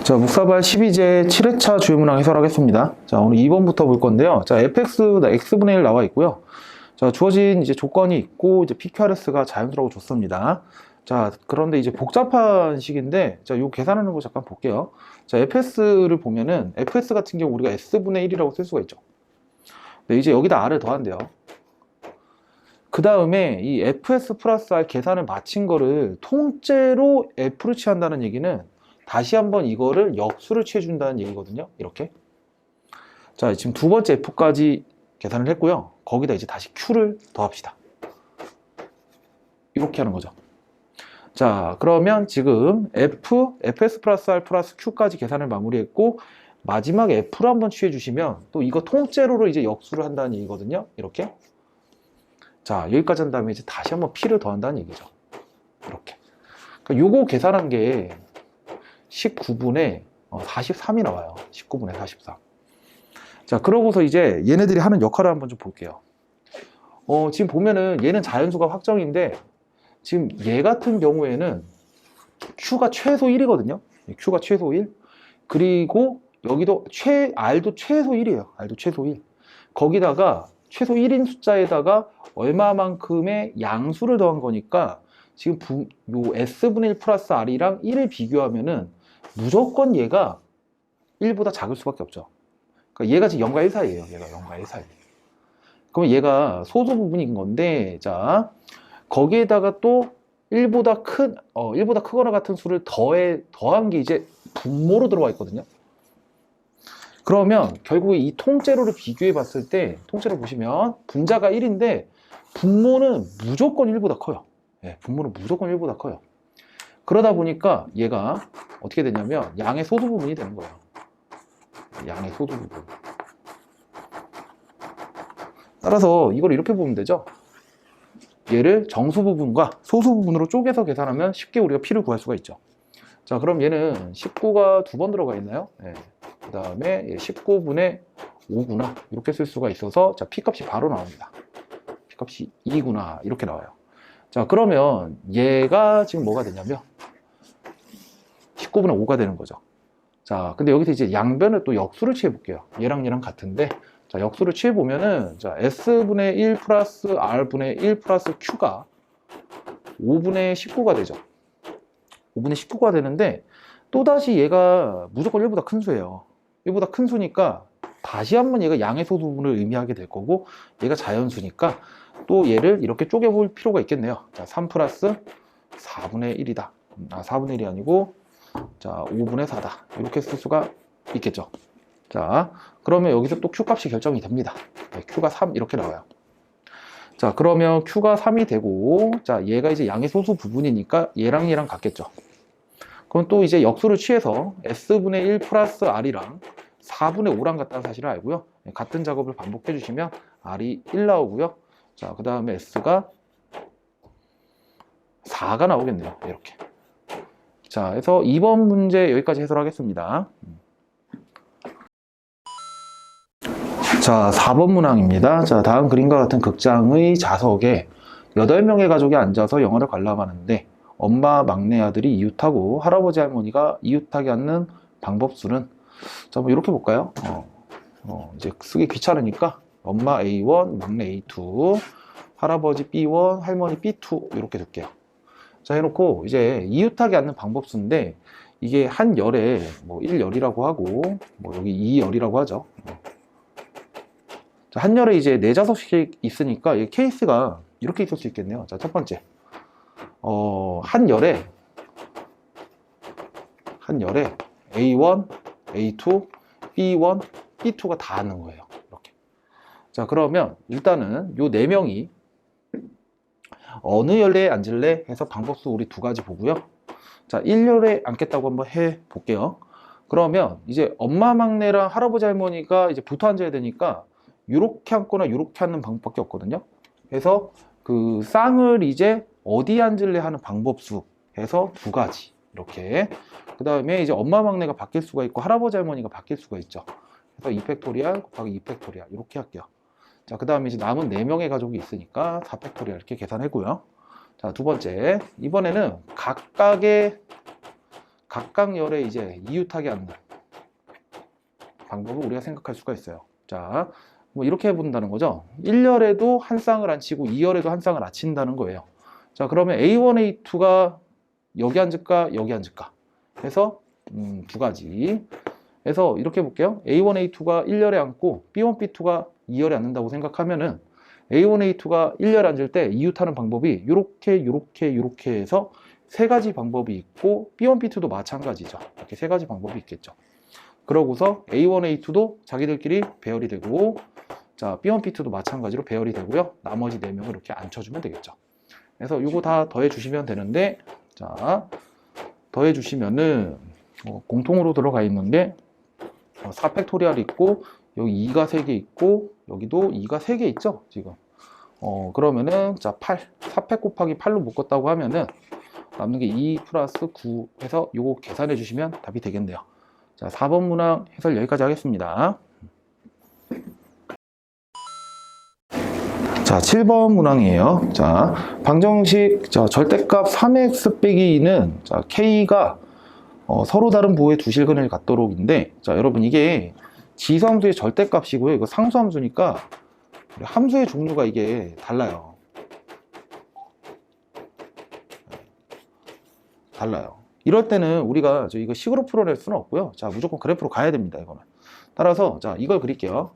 자, 묵사발 12제 7회차 주요문항 해설하겠습니다. 자, 오늘 2번부터 볼 건데요. 자, fx, x분의 1 나와 있고요. 자, 주어진 이제 조건이 있고, 이제 PQRS가 자연수라고 줬습니다. 자, 그런데 이제 복잡한 식인데, 자, 요 계산하는 거 잠깐 볼게요. 자, fs를 보면은, fs 같은 경우 우리가 s분의 1이라고 쓸 수가 있죠. 네, 이제 여기다 r을 더한대요. 그 다음에 이 fs 플러스 r 계산을 마친 거를 통째로 f로 취한다는 얘기는 다시 한번 이거를 역수를 취해준다는 얘기거든요. 이렇게. 자, 지금 두 번째 f까지 계산을 했고요. 거기다 이제 다시 q를 더합시다. 이렇게 하는 거죠. 자, 그러면 지금 fs 플러스 r 플러스 q까지 계산을 마무리했고, 마지막에 f를 한번 취해주시면 또 이거 통째로를 이제 역수를 한다는 얘기거든요. 이렇게. 자, 여기까지 한 다음에 이제 다시 한번 p를 더한다는 얘기죠. 이렇게. 그러니까 요거 계산한 게 19분의 43이 나와요. 19분의 43. 자, 그러고서 이제 얘네들이 하는 역할을 한번 좀 볼게요. 지금 보면은 얘는 자연수가 확정인데, 지금 얘 같은 경우에는 Q가 최소 1이거든요. Q가 최소 1. 그리고 여기도 R도 최소 1이에요. R도 최소 1. 거기다가 최소 1인 숫자에다가 얼마만큼의 양수를 더한 거니까 지금 요 S분의 1 플러스 R이랑 1을 비교하면은 무조건 얘가 1보다 작을 수밖에 없죠. 그러니까 얘가 지금 0과 1 사이예요. 얘가 0과 1 사이. 그러면 얘가 소수 부분인 건데, 자, 거기에다가 또 1보다 크거나 같은 수를 더한 게 이제 분모로 들어와 있거든요. 그러면 결국에 이 통째로를 비교해 봤을 때, 통째로 보시면 분자가 1인데 분모는 무조건 1보다 커요. 예, 분모는 무조건 1보다 커요. 그러다 보니까 얘가 어떻게 되냐면 양의 소수 부분이 되는 거예요. 양의 소수 부분. 따라서 이걸 이렇게 보면 되죠. 얘를 정수 부분과 소수 부분으로 쪼개서 계산하면 쉽게 우리가 p를 구할 수가 있죠. 자, 그럼 얘는 19가 두 번 들어가 있나요? 네. 그 다음에 19분의 5구나 이렇게 쓸 수가 있어서, 자, p 값이 바로 나옵니다. p 값이 2구나 이렇게 나와요. 자, 그러면 얘가 지금 뭐가 되냐면 19분의 5가 되는 거죠. 자, 근데 여기서 이제 양변을 또 역수를 취해 볼게요. 얘랑 얘랑 같은데, 자, 역수를 취해 보면은, 자, s분의 1 플러스 r분의 1 플러스 q가 5분의 19가 되죠. 5분의 19가 되는데, 또다시 얘가 무조건 1보다 큰 수예요. 1보다 큰 수니까 다시 한번 얘가 양의 소수 부분을 의미하게 될 거고, 얘가 자연수니까 또 얘를 이렇게 쪼개볼 필요가 있겠네요. 자, 3 플러스 4분의 1이다. 4분의 1이 아니고, 자, 5분의 4다. 이렇게 쓸 수가 있겠죠. 자, 그러면 여기서 또 Q값이 결정이 됩니다. 네, Q가 3 이렇게 나와요. 자, 그러면 Q가 3이 되고, 자, 얘가 이제 양의 소수 부분이니까 얘랑 얘랑 같겠죠. 그럼 또 이제 역수를 취해서 S분의 1 플러스 R이랑 4분의 5랑 같다는 사실을 알고요. 네, 같은 작업을 반복해 주시면 R이 1 나오고요. 자, 그 다음에 S가 4가 나오겠네요. 이렇게. 자, 그래서 2번 문제 여기까지 해설하겠습니다. 자, 4번 문항입니다. 자, 다음 그림과 같은 극장의 좌석에 8명의 가족이 앉아서 영화를 관람하는데, 엄마 막내 아들이 이웃하고 할아버지 할머니가 이웃하게 앉는 방법수는, 자, 뭐 이렇게 볼까요? 이제 쓰기 귀찮으니까 엄마 A1, 막내 A2, 할아버지 B1, 할머니 B2 이렇게 둘게요. 자, 해놓고 이제 이웃하게 앉는 방법수인데, 이게 한 열에 뭐 1열이라고 하고, 뭐 여기 2열이라고 하죠. 자, 한 열에 이제 4좌석씩 있으니까 이 케이스가 이렇게 있을 수 있겠네요. 자, 첫 번째. 한 열에 A1, A2, B1, B2가 다 앉는 거예요. 이렇게. 자, 그러면 일단은 요 4명이 어느 열에 앉을래 해서 방법수 우리 두 가지 보고요. 자, 1열에 앉겠다고 한번 해 볼게요. 그러면 이제 엄마 막내랑 할아버지 할머니가 이제 붙어 앉아야 되니까 이렇게 앉거나 이렇게 앉는 방법밖에 없거든요. 그래서 그 쌍을 이제 어디 앉을래 하는 방법수 해서 두 가지 이렇게. 그 다음에 이제 엄마 막내가 바뀔 수가 있고 할아버지 할머니가 바뀔 수가 있죠. 그래서 2팩토리얼 곱하기 2팩토리얼 이렇게 할게요. 자, 그 다음에 이제 남은 4명의 가족이 있으니까 4팩토리얼 이렇게 계산하고요. 자, 두 번째, 이번에는 각각의 각각 열에 이제 이웃하게 하는 방법을 우리가 생각할 수가 있어요. 자, 뭐 이렇게 본다는 거죠. 1열에도 한 쌍을 안 치고 2열에도 한 쌍을 안 친다는 거예요. 자, 그러면 A1, A2가 여기 앉을까, 여기 앉을까 해서 두 가지. 해서 이렇게 볼게요. A1, A2가 1열에 앉고 B1, B2가 2열에 앉는다고 생각하면은 A1, A2가 1열에 앉을 때 이웃하는 방법이 이렇게 해서 세 가지 방법이 있고 B1, B2도 마찬가지죠. 이렇게 세 가지 방법이 있겠죠. 그러고서 A1, A2도 자기들끼리 배열이 되고, 자, B1, B2도 마찬가지로 배열이 되고요. 나머지 4명을 이렇게 앉혀주면 되겠죠. 그래서 이거 다 더해주시면 되는데, 자, 더해주시면은 공통으로 들어가 있는 게 4팩토리얼이 있고, 여기 2가 3개 있고, 여기도 2가 3개 있죠, 지금. 그러면은, 자, 4팩 곱하기 8로 묶었다고 하면은, 남는 게 2 플러스 9 해서 요거 계산해 주시면 답이 되겠네요. 자, 4번 문항 해설 여기까지 하겠습니다. 자, 7번 문항이에요. 자, 방정식, 자, 절대값 3x 빼기 2는, 자, k가 서로 다른 부호의 두 실근을 갖도록인데, 자, 여러분 이게 지수함수의 절대값이고요. 이거 상수함수니까 함수의 종류가 이게 달라요. 달라요. 이럴 때는 우리가 이거 식으로 풀어낼 수는 없고요. 자, 무조건 그래프로 가야 됩니다. 이거는. 따라서 자, 이걸 그릴게요.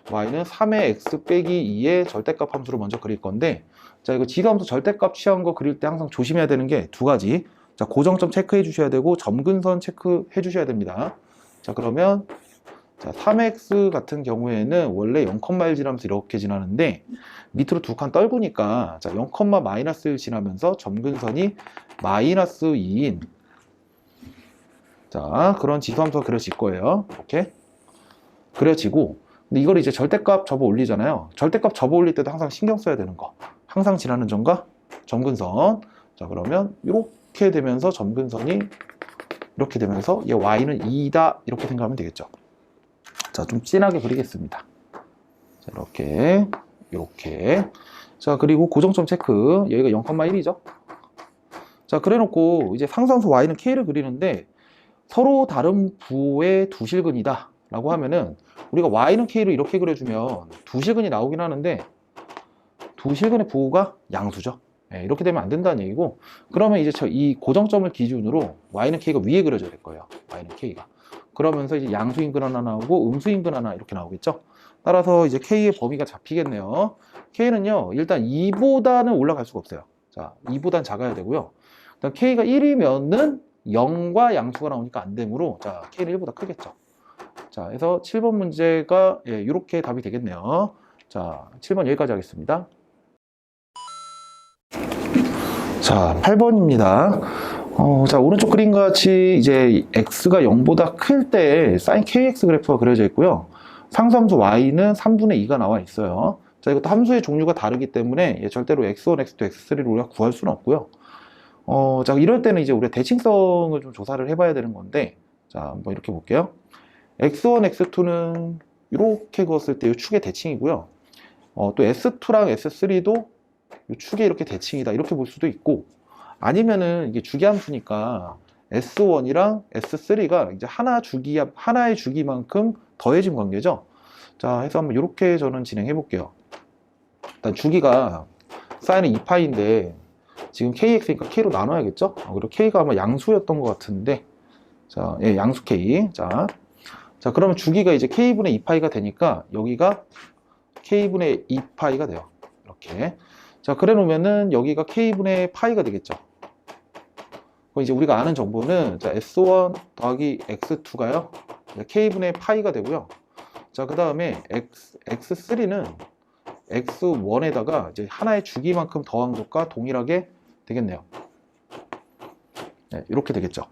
y는 3의 x 빼기 2의 절대값 함수를 먼저 그릴 건데, 자, 이거 지수함수 절대값 취한 거 그릴 때 항상 조심해야 되는 게 두 가지. 자, 고정점 체크해 주셔야 되고 점근선 체크해 주셔야 됩니다. 자, 그러면 자, 3x 같은 경우에는 원래 0,1 지나면서 이렇게 지나는데 밑으로 두 칸 떨구니까 자, 0, 마이너스를 지나면서 점근선이 마이너스 2인 자, 그런 지수함수가 그려질 거예요. 이렇게 그려지고, 근데 이걸 이제 절대값 접어 올리잖아요. 절대값 접어 올릴 때도 항상 신경 써야 되는 거. 항상 지나는 점과 점근선. 자, 그러면 이렇게 되면서 점근선이 이렇게 되면서 얘 y는 2다 이렇게 생각하면 되겠죠. 자, 좀 진하게 그리겠습니다. 자, 이렇게. 자, 그리고 고정점 체크. 여기가 0,1이죠. 자, 그래놓고 이제 상수함수 y는 k를 그리는데 서로 다른 부호의 두 실근이다 라고 하면은 우리가 y는 k로 이렇게 그려주면 두 실근이 나오긴 하는데 두 실근의 부호가 양수죠. 네, 이렇게 되면 안 된다는 얘기고, 그러면 이제 이 고정점을 기준으로 y는 k가 위에 그려져야 될 거예요. y는 k가. 그러면서 이제 양수인근 하나 나오고 음수인근 하나 이렇게 나오겠죠. 따라서 이제 k의 범위가 잡히겠네요. k는요, 일단 2보다는 올라갈 수가 없어요. 자, 2보단 작아야 되고요. 일단 k가 1이면은 0과 양수가 나오니까 안 되므로, 자, k는 1보다 크겠죠. 자, 그래서 7번 문제가 이렇게 답이 되겠네요. 자, 7번 여기까지 하겠습니다. 자, 8번입니다. 자, 오른쪽 그림과 같이 이제 x가 0보다 클 때 sin kx 그래프가 그려져 있고요. 상수함수 y는 3분의 2가 나와 있어요. 자, 이것도 함수의 종류가 다르기 때문에 절대로 x1, x2, x3를 우리가 구할 수는 없고요. 자, 이럴 때는 이제 우리가 대칭성을 좀 조사를 해봐야 되는 건데, 자, 한번 이렇게 볼게요. x1, x2는 이렇게 그었을 때 이 축의 대칭이고요. 또 s2랑 s3도 이 축에 이렇게 대칭이다 이렇게 볼 수도 있고, 아니면은 이게 주기함수니까 s1이랑 s3가 이제 하나의 주기만큼 더해진 관계죠. 자, 해서 한번 이렇게 저는 진행해 볼게요. 일단 주기가 사인은 2파인데 지금 kx니까 k로 나눠야겠죠. 그리고 k가 아마 양수였던 것 같은데, 자, 예, 양수 k. 자, 그러면 주기가 이제 k분의 2파이가 되니까 여기가 k분의 2파이가 돼요. 이렇게. 자, 그래 놓으면은 여기가 k분의 파이가 되겠죠. 그럼 이제 우리가 아는 정보는, 자, s1 더하기 x2가요. k분의 파이가 되고요. 자, 그 다음에 x3는 x1에다가 이제 하나의 주기만큼 더한 것과 동일하게 되겠네요. 네, 이렇게 되겠죠.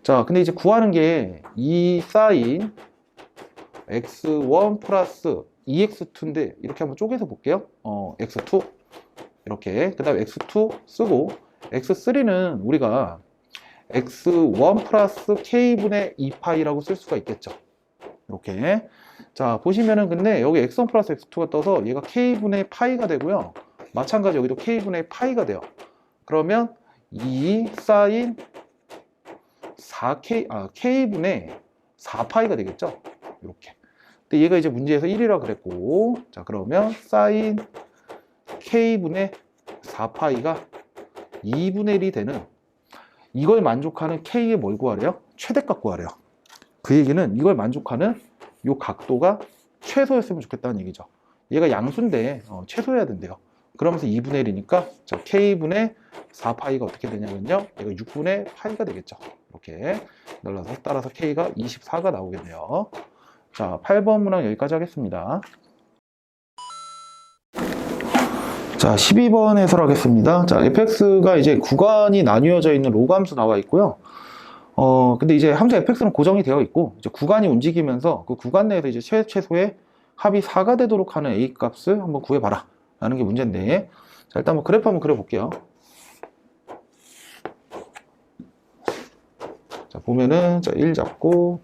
자, 근데 이제 구하는 게 2 사인 x1 플러스 2x2인데 이렇게 한번 쪼개서 볼게요. x2 이렇게, 그 다음에 x2 쓰고 x3는 우리가 x1 플러스 k분의 2파이라고 쓸 수가 있겠죠. 이렇게. 자, 보시면은 근데 여기 x1 플러스 x2가 떠서 얘가 k분의 파이가 되고요. 마찬가지 여기도 k분의 파이가 돼요. 그러면 2 사인 K분의 4파이가 되겠죠? 이렇게. 근데 얘가 이제 문제에서 1이라 그랬고, 자, 그러면 사인 K분의 4파이가 2분의 1이 되는, 이걸 만족하는 K의 뭘 구하래요? 최대값 구하래요. 그 얘기는 이걸 만족하는 이 각도가 최소였으면 좋겠다는 얘기죠. 얘가 양수인데 최소해야 된대요. 그러면서 2분의 1이니까 K분의 4파이가 어떻게 되냐면요, 얘가 6분의 파이가 되겠죠. 이렇게 날라서 따라서 K가 24가 나오겠네요. 자, 8번 문항 여기까지 하겠습니다. 자, 12번 해설하겠습니다. 자, fx가 이제 구간이 나뉘어져 있는 로그함수 나와 있고요. 근데 이제 함수 fx는 고정이 되어 있고, 이제 구간이 움직이면서 그 구간 내에서 이제 최소의 합이 4가 되도록 하는 a 값을 한번 구해봐라 라는 게 문제인데, 자, 일단 한번 그래프 한번 그려볼게요. 자, 보면은, 자, 1 잡고,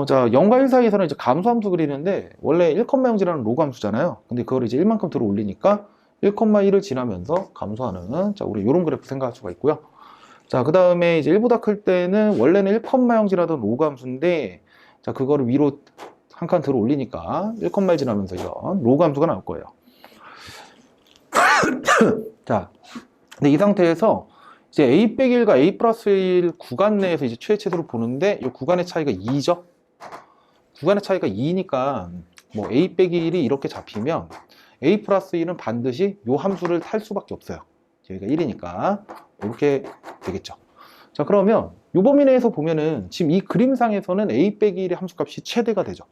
자, 0과 1 사이에서는 이제 감소함수 그리는데, 원래 1,0지라는 로그함수잖아요. 근데 그걸 이제 1만큼 들어 올리니까 1,1을 지나면서 감소하는, 자, 우리 요런 그래프 생각할 수가 있고요. 자, 그 다음에 이제 1보다 클 때는 원래는 1,0지라던 로그함수인데, 자, 그거를 위로 한 칸 들어 올리니까 1,1 지나면서 이런 로그함수가 나올 거예요. 자, 근데 이 상태에서 이제 a 빼기 1과 a 플러스 1 구간 내에서 이제 최대치수를 보는데, 이 구간의 차이가 2죠. 구간의 차이가 2니까 뭐 a 빼기 1이 이렇게 잡히면 a 플러스 1은 반드시 이 함수를 탈 수밖에 없어요. 여기가 1이니까 이렇게 되겠죠. 자, 그러면 이 범위 내에서 보면은 지금 이 그림상에서는 a 빼기 1의 함수값이 최대가 되죠.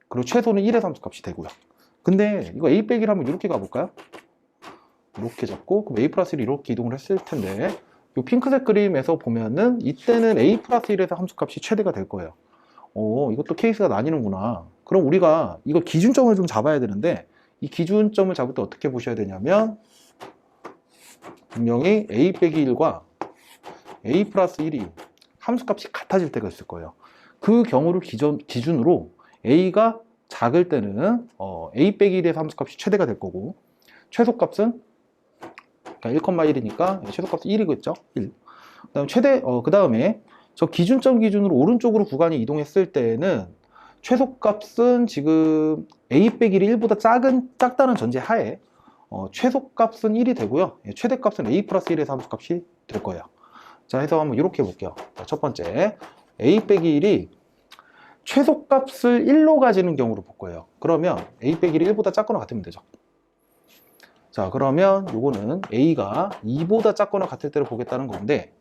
그리고 최소는 1의 함수값이 되고요. 근데 이거 a 빼기 1 한번 이렇게 가볼까요? 이렇게 잡고 그럼 a 플러스 1이 이렇게 이동을 했을 텐데, 이 핑크색 그림에서 보면은 이때는 a 플러스 1에서 함수값이 최대가 될 거예요. 이것도 케이스가 나뉘는구나. 그럼 우리가 이거 기준점을 좀 잡아야 되는데, 이 기준점을 잡을 때 어떻게 보셔야 되냐면, 분명히 a 빼기 1과 a 플러스 1이 함수값이 같아질 때가 있을 거예요. 그 경우를 기준으로 a가 작을 때는 a 빼기 1에서 함수값이 최대가 될 거고, 최소값은 1,1이니까 최소값은 1이겠죠. 1. 그 다음에 저 기준점 기준으로 오른쪽으로 구간이 이동했을 때는 최소값은 지금 a 빼기 1이 1보다 작다는 전제 하에 최소값은 1이 되고요. 최대값은 a 플러스 1에서 함수값이 될 거예요. 자, 해서 한번 이렇게 해볼게요. 자, 첫 번째, a 빼기 1이 최소값을 1로 가지는 경우로 볼 거예요. 그러면 a 빼기 1이 1보다 작거나 같으면 되죠. 자, 그러면 요거는 a가 2보다 작거나 같을 때를 보겠다는 건데,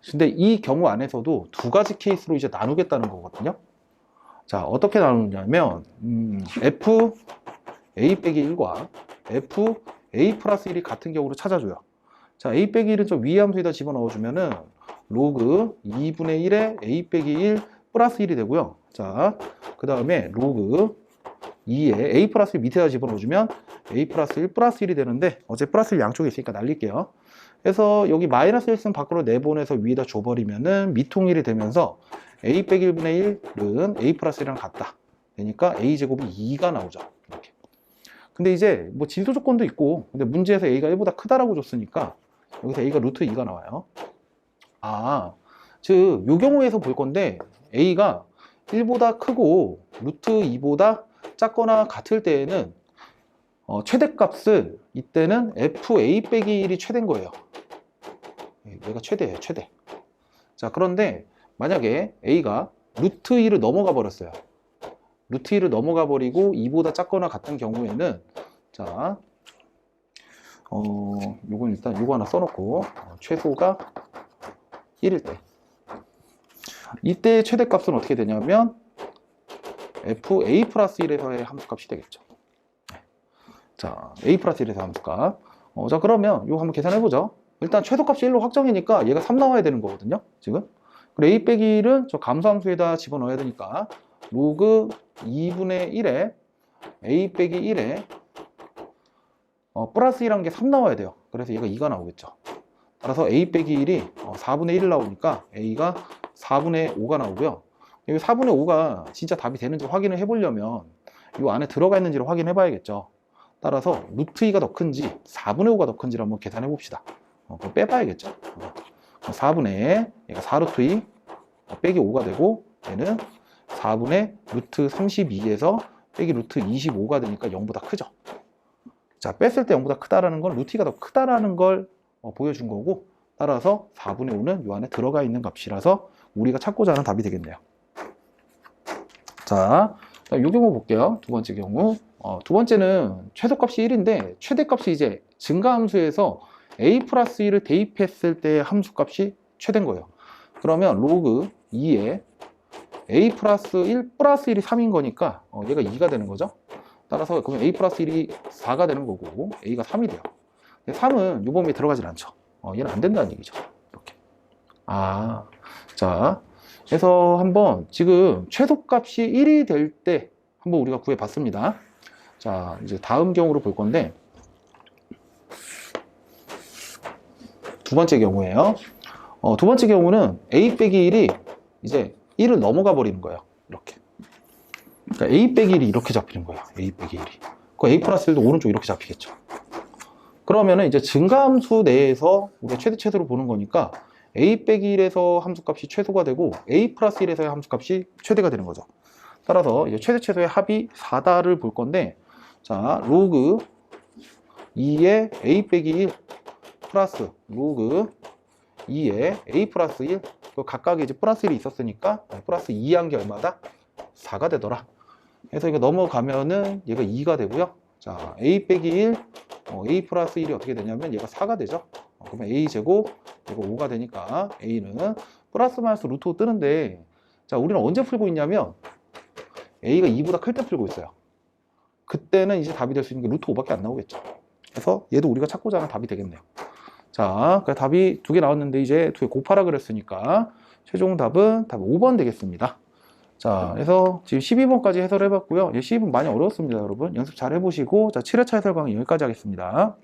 근데 이 경우 안에서도 두 가지 케이스로 이제 나누겠다는 거거든요. 자, 어떻게 나누냐면 f a 빼기 1과 f a 플러스 1이 같은 경우로 찾아줘요. 자, a 빼기 1은 저 위의 함수에다 집어넣어주면은 로그 2분의 1에 a 빼기 1 플러스 1이 되고요. 자, 그 다음에 로그 2에 a 플러스 1 밑에다 집어넣어주면 a 플러스 1 플러스 1이 되는데, 어제 플러스 1 양쪽에 있으니까 날릴게요. 그래서 여기 마이너스 1승 밖으로 내보내서 위에다 줘버리면은 미통일이 되면서 a 빼기 1분의 1은 a 플러스 1이랑 같다. 그러니까 a제곱이 2가 나오죠. 이렇게. 근데 이제 뭐 진수 조건도 있고, 근데 문제에서 a가 1보다 크다라고 줬으니까 여기서 a가 루트 2가 나와요. 즉, 요 경우에서 볼 건데, a가 1보다 크고 루트 2보다 작거나 같을 때에는 최대값을 이때는 fa 빼기 1이 최대인 거예요. 얘가 최대예요, 최대. 자, 그런데 만약에 a가 루트 2를 넘어가 버렸어요. 루트 2를 넘어가 버리고 2보다 작거나 같은 경우에는, 자, 요건 일단 요거 하나 써놓고, 최소가 1일 때, 이때 최대값은 어떻게 되냐면 fa 플러스 1에서의 함수값이 되겠죠. 자, a 플러스 1에서 함수값. 자, 그러면 이거 한번 계산해보죠. 일단 최소값이 1로 확정이니까 얘가 3 나와야 되는 거거든요, 지금. 그리고 a 빼기 1은 저 감소함수에다 집어넣어야 되니까 로그 2분의 1에 a 빼기 1에 플러스 1한 게 3 나와야 돼요. 그래서 얘가 2가 나오겠죠. 따라서 a 빼기 1이 4분의 1을 나오니까 a가 4분의 5가 나오고요. 여기 4분의 5가 진짜 답이 되는지 확인을 해보려면 이 안에 들어가 있는지를 확인해 봐야겠죠. 따라서 루트 2가 더 큰지 4분의 5가 더 큰지를 한번 계산해 봅시다. 그럼 빼봐야겠죠. 4분의 얘가 4루트 2 빼기 5가 되고 얘는 4분의 루트 32에서 빼기 루트 25가 되니까 0보다 크죠. 자, 뺐을 때 0보다 크다라는 건 루트 2가 더 크다라는 걸 보여준 거고, 따라서 4분의 5는 이 안에 들어가 있는 값이라서 우리가 찾고자 하는 답이 되겠네요. 자, 이 경우 볼게요. 두 번째 경우. 두 번째는 최소값이 1인데 최대값이 이제 증가함수에서 a 플러스 1을 대입했을 때 함수값이 최대인 거예요. 그러면 로그 2에 a 플러스 1 플러스 1이 3인 거니까 얘가 2가 되는 거죠. 따라서 그러면 a 플러스 1이 4가 되는 거고 a가 3이 돼요. 3은 요 범위에 들어가질 않죠. 얘는 안 된다는 얘기죠. 이렇게. 자, 그래서 한번 지금 최소값이 1이 될 때 한번 우리가 구해 봤습니다. 자, 이제 다음 경우로 볼 건데, 두 번째 경우예요. 두 번째 경우는 a 빼기 1이 이제 1을 넘어가 버리는 거예요. 이렇게. 그러니까 a 빼기 1이 이렇게 잡히는 거예요. a 빼기 1이. 그 a 플러스 1도 오른쪽 이렇게 잡히겠죠. 그러면은 이제 증가함수 내에서 우리가 최대로 보는 거니까 a 빼기 1에서 함수값이 최소가 되고 a 플러스 1에서의 함수값이 최대가 되는 거죠. 따라서 이제 최대의 합이 4다를 볼 건데, 자, 로그 2의 a 빼기 1 플러스 로그 2의 a 플러스 1, 각각에 이제 플러스 1이 있었으니까 플러스 2한 게 얼마다? 4가 되더라. 그래서 이거 넘어가면은 얘가 2가 되고요. 자, a 빼기 1, a 플러스 1이 어떻게 되냐면 얘가 4가 되죠. 그러면 a 제곱, 얘가 5가 되니까 a는 플러스 마이너스 루트 5 뜨는데, 자, 우리는 언제 풀고 있냐면 a가 2보다 클 때 풀고 있어요. 그때는 이제 답이 될 수 있는 게 루트 5밖에 안 나오겠죠. 그래서 얘도 우리가 찾고자 하는 답이 되겠네요. 자, 답이 두 개 나왔는데 이제 두 개 곱하라 그랬으니까 최종 답은 답 5번 되겠습니다. 자, 그래서 지금 12번까지 해설해 봤고요. 12번 많이 어려웠습니다, 여러분. 연습 잘 해보시고, 자, 7회차 해설 강의 여기까지 하겠습니다.